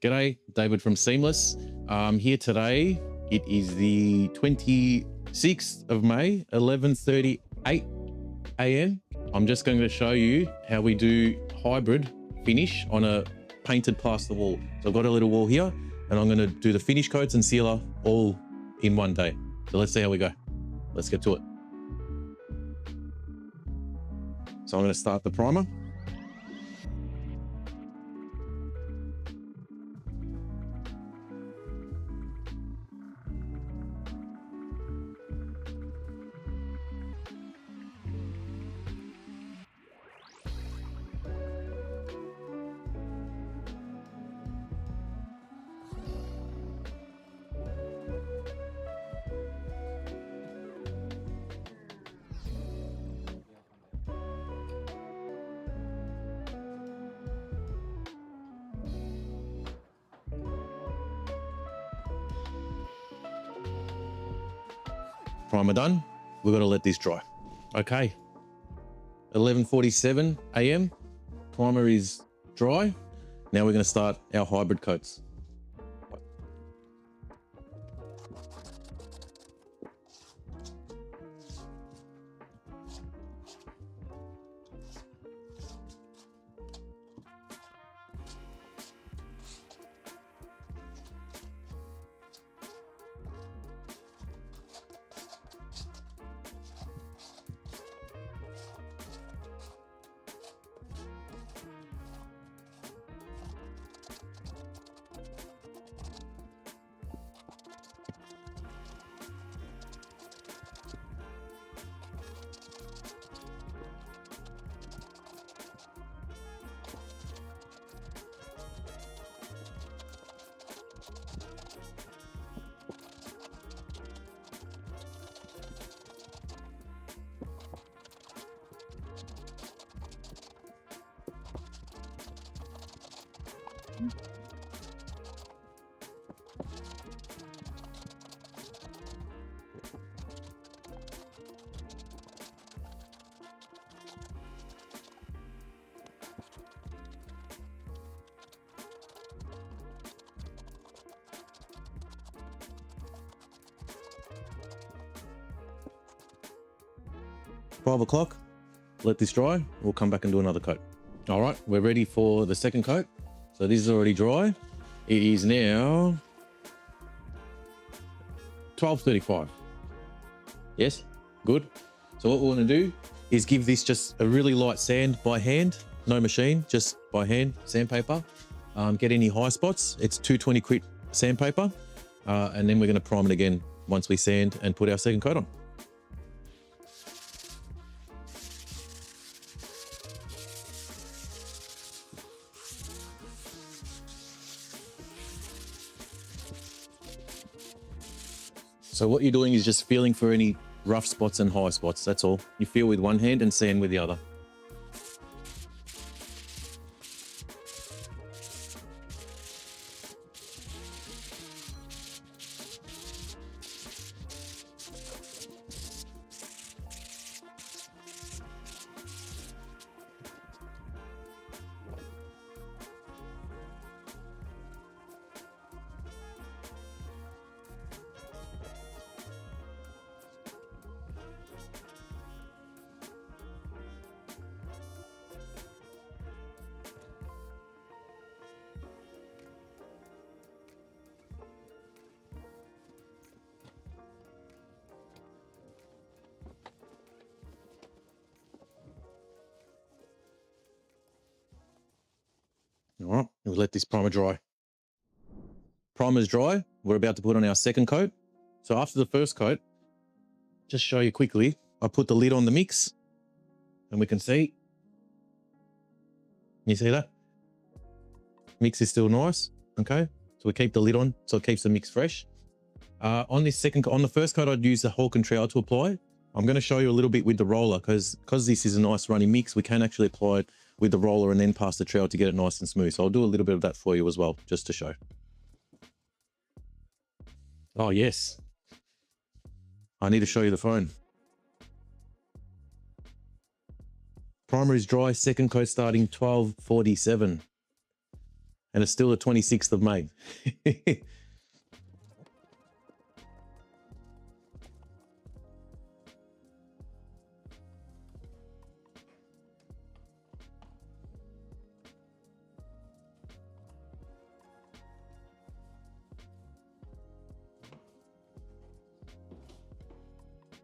G'day, David from Seamless. Here today. It is the 26th of May, 11:38 a.m. I'm just going to show you how we do hybrid finish on a painted plaster wall. So I've got a little wall here and I'm going to do the finish coats and sealer all in one day. So let's see how we go. Let's get to it. So I'm going to start the primer. Primer done. We've got to let this dry. Okay. 11:47 a.m. Primer is dry. Now we're going to start our hybrid coats. Five o'clock, let this dry. We'll come back and do another coat. All right, we're ready for the second coat. So this is already dry. It is now 12:35. Yes, good. So what we want to do is give this just a really light sand by hand, no machine, just by hand, sandpaper. Get any high spots. It's 220 grit sandpaper. And then we're going to prime it again once we sand and put our second coat on. So what you're doing is just feeling for any rough spots and high spots, that's all. You feel with one hand and sand with the other. All right, we'll let this primer dry. Primer's dry. We're about to put on our second coat. So after the first coat, just show you quickly, I put the lid on the mix and we can see. You see that? Mix is still nice, okay? So we keep the lid on so it keeps the mix fresh. On the first coat, I'd use the Hawk and trowel to apply. I'm going to show you a little bit with the roller because this is a nice runny mix. We can actually apply it with the roller and then pass the trowel to get it nice and smooth. So I'll do a little bit of that for you as well, just to show. Oh, yes. I need to show you the phone. Primer is dry, second coat starting 12:47. and it's still the 26th of May.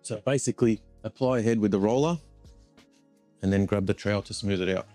So basically apply ahead with the roller and then grab the trowel to smooth it out.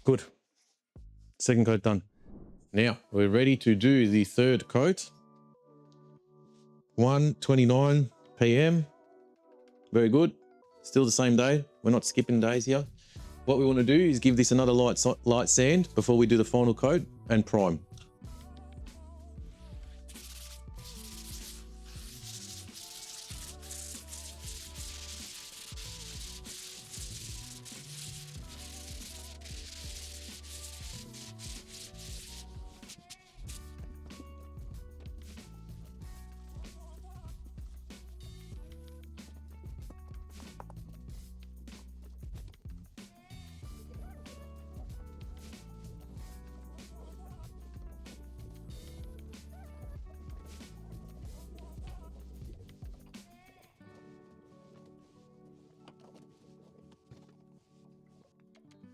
Good. Second coat done. Now we're ready to do the third coat. 1:29 p.m. Very good. Still the same day. We're not skipping days here. What we want to do is give this another light sand before we do the final coat and prime.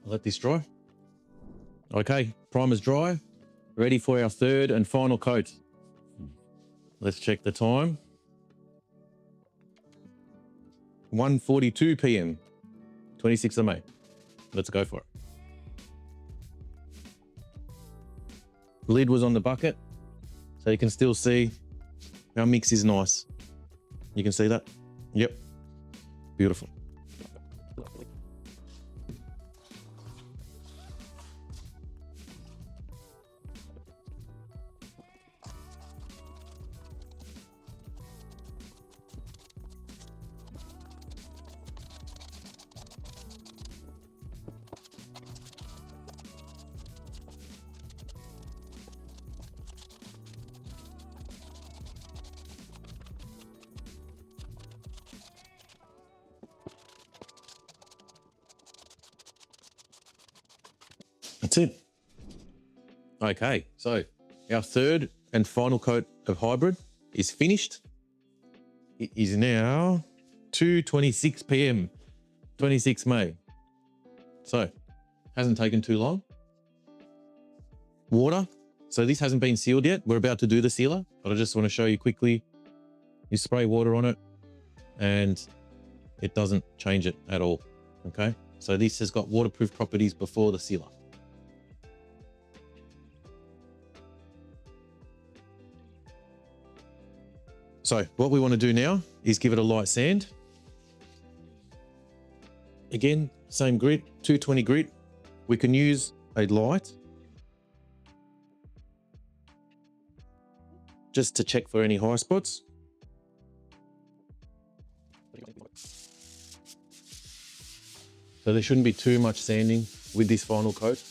Let this dry. Okay, primer's dry. Ready for our third and final coat. Let's check the time. 1:42 p.m. 26th of May. Let's go for it. Lid was on the bucket, so you can still see our mix is nice. You can see that? Yep. Beautiful. That's it. Okay, so our third and final coat of hybrid is finished. It is now 2:26 p.m. 26 May. So hasn't taken too long. Water. So this hasn't been sealed yet. We're about to do the sealer, but I just want to show you quickly. You spray water on it and it doesn't change it at all. Okay, so this has got waterproof properties before the sealer. So what we want to do now is give it a light sand. Again, same grit, 220 grit. We can use a light just to check for any high spots. So there shouldn't be too much sanding with this final coat.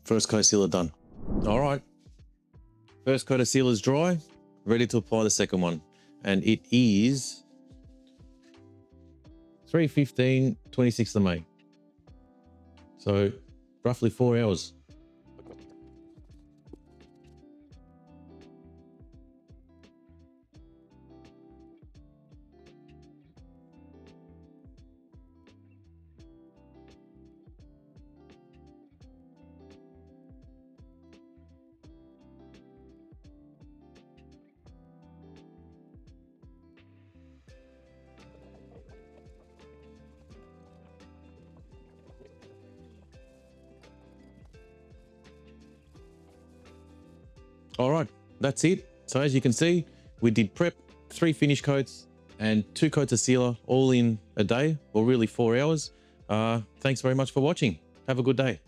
First coat sealer done. All right. First coat of sealer is dry, ready to apply the second one. And it is 3:15, 26th of May. So roughly 4 hours. All right, that's it. So as you can see, we did prep, 3 finish coats and 2 coats of sealer, all in a day, or really 4 hours. Thanks very much for watching. Have a good day.